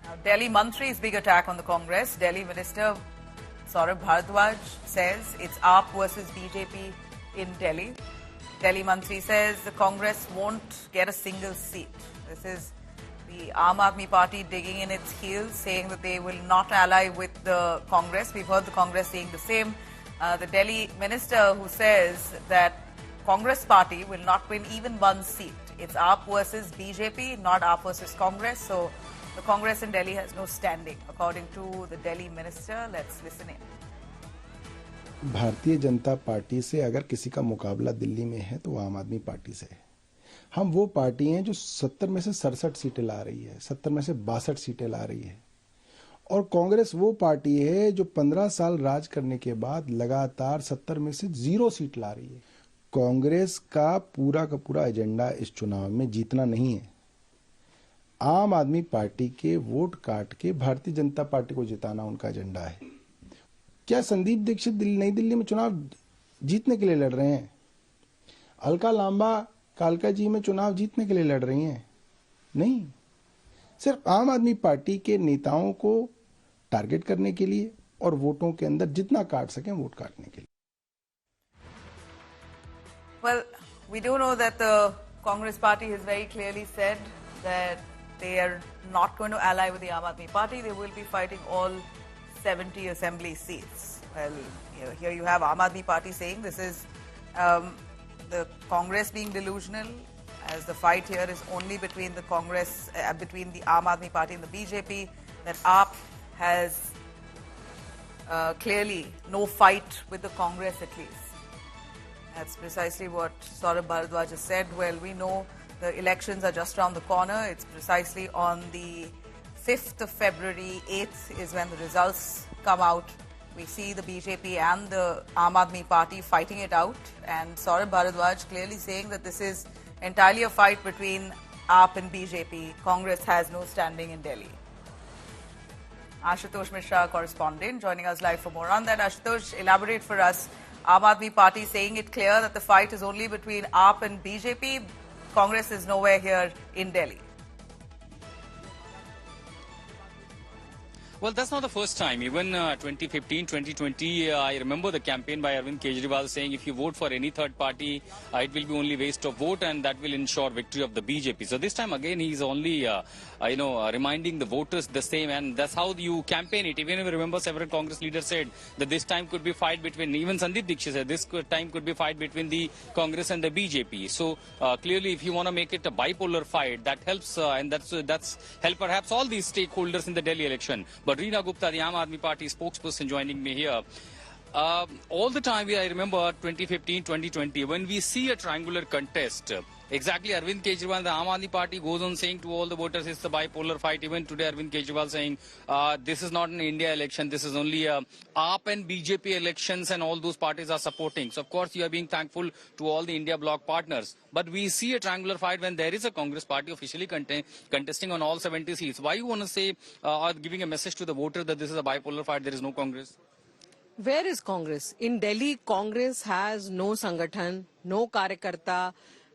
Now, Delhi Mantri's big attack on the Congress. Delhi Minister Saurabh Bharadwaj says it's AAP versus BJP in Delhi. Delhi Mantri says the Congress won't get a single seat. This is the Aam Aadmi Party digging in its heels, saying that they will not ally with the Congress. We've heard the Congress saying the same. The Delhi minister who says that Congress party will not win even one seat. It's AAP versus BJP, not AAP versus Congress. So the Congress in Delhi has no standing, according to the Delhi minister. Let's listen in. Bharatiya Janata party से अगर किसी का मुकाबला दिल्ली में है तो आम आदमी पार्टी से है। हम वो पार्टी हैं जो 70 में से 67 सीटें ला रही है, 70 में से 62 सीटें ला रही है। और कांग्रेस वो पार्टी है जो 15 साल राज करने के बाद लगातार 70 में से 0 सीट ला रही है। कांग्रेस का पूरा एजेंडा इस चुनाव में जीतना नहीं है। आम आदमी पार्टी के वोट काट के भारतीय जनता पार्टी को जिताना उनका एजेंडा है। क्या संदीप दीक्षित नई दिल्ली में चुनाव जीतने के लिए लड़ रहे हैं? अलका लांबा कालका जी में चुनाव जीतने के लिए लड़ रही हैं? नहीं, सिर्फ आम आदमी पार्टी के नेताओं को टारगेट करने के लिए और वोटों के अंदर जितना काट सकें वोट काटने के लिए। Well, we do know that the Congress party has very clearly said that they are not going to ally with the Aam Aadmi Party. They will be fighting all 70 assembly seats. Well, here you have Aam Aadmi Party saying this is the Congress being delusional, as the fight here is only between the Congress, between the Aam Aadmi Party and the BJP, that AAP has clearly no fight with the Congress at least. That's precisely what Saurabh Bharadwaj has said. Well, we know the elections are just around the corner. It's precisely on the 5th of February, 8th is when the results come out. We see the BJP and the Aam Aadmi Party fighting it out. And Saurabh Bharadwaj clearly saying that this is entirely a fight between AAP and BJP. Congress has no standing in Delhi. Ashutosh Mishra, correspondent, joining us live for more on that. Ashutosh, elaborate for us. Aam Aadmi Party saying it clear that the fight is only between AAP and BJP. Congress is nowhere here in Delhi. Well, that's not the first time. Even 2015, 2020, I remember the campaign by Arvind Kejriwal saying if you vote for any third party, it will be only waste of vote and that will ensure victory of the BJP. So this time again, he's only, reminding the voters the same, and that's how you campaign it. Even if you remember, several Congress leaders said that this time could be fight between, even Sandeep Dixit said this time could be fight between the Congress and the BJP. So clearly, if you want to make it a bipolar fight, that helps, and that's help perhaps all these stakeholders in the Delhi election. But Reena Gupta, the Aam Aadmi Party spokesperson, joining me here. All the time, I remember 2015, 2020, when we see a triangular contest, exactly Arvind Kejriwal, the Aam Aadmi Party goes on saying to all the voters, it's the bipolar fight. Even today, Arvind Kejriwal saying, this is not an India election, this is only AAP and BJP elections, and all those parties are supporting. So, of course, you are being thankful to all the India bloc partners. But we see a triangular fight when there is a Congress party officially contesting on all 70 seats. Why you want to say, or giving a message to the voters that this is a bipolar fight, there is no Congress? Where is Congress? In Delhi, Congress has no Sangathan, no Karyakarta.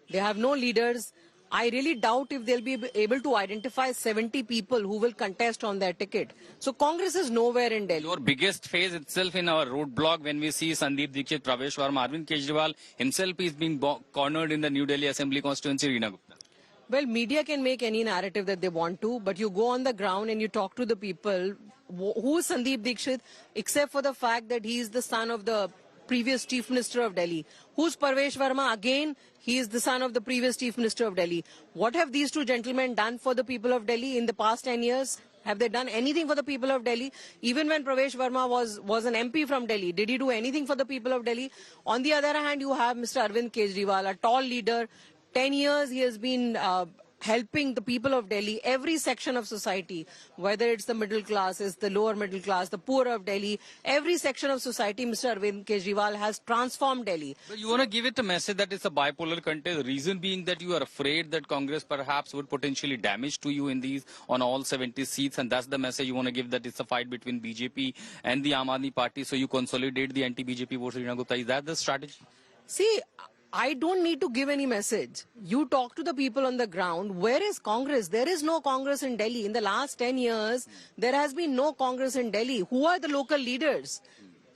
They have no leaders. I really doubt if they'll be able to identify 70 people who will contest on their ticket. So Congress is nowhere in Delhi. Your biggest phase itself in our roadblock when we see Sandeep Dixit, Pravesh Verma, Arvind Kejriwal himself is being cornered in the New Delhi Assembly constituency, Reena Gupta. Well, media can make any narrative that they want to, but you go on the ground and you talk to the people. Who is Sandeep Dixit, except for the fact that he is the son of the previous Chief Minister of Delhi? Who's Pravesh Verma? Again, he is the son of the previous Chief Minister of Delhi. What have these two gentlemen done for the people of Delhi in the past 10 years? Have they done anything for the people of Delhi? Even when Pravesh Verma was an MP from Delhi, did he do anything for the people of Delhi? On the other hand, you have Mr. Arvind Kejriwal, a tall leader. 10 years he has been helping the people of Delhi, every section of society, whether it's the middle class, it's the lower middle class, the poor of Delhi, every section of society, Mr. Arvind Kejriwal has transformed Delhi. But you want to give it a message that it's a bipolar contest, the reason being that you are afraid that Congress perhaps would potentially damage to you in these on all 70 seats, and that's the message you want to give, that it's a fight between BJP and the Aam Aadmi Party, so you consolidate the anti-BJP votes, Reena Gupta. Is that the strategy? See, I don't need to give any message. You talk to the people on the ground. Where is Congress? There is no Congress in Delhi. In the last 10 years, there has been no Congress in Delhi. Who are the local leaders?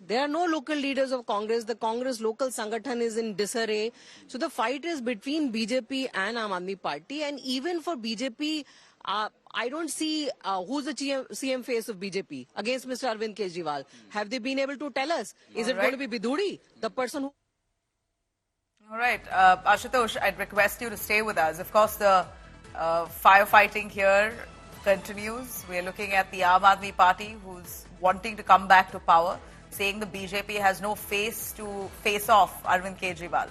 There are no local leaders of Congress. The Congress local Sangathan is in disarray. So the fight is between BJP and Aam Aadmi Party. And even for BJP, I don't see who's the CM face of BJP against Mr. Arvind Kejriwal. Have they been able to tell us? Is it going to be Biduri, the person who... All right, Ashutosh, I'd request you to stay with us. Of course, the firefighting here continues. We're looking at the Aam Aadmi Party, who's wanting to come back to power, saying the BJP has no face to face off Arvind Kejriwal.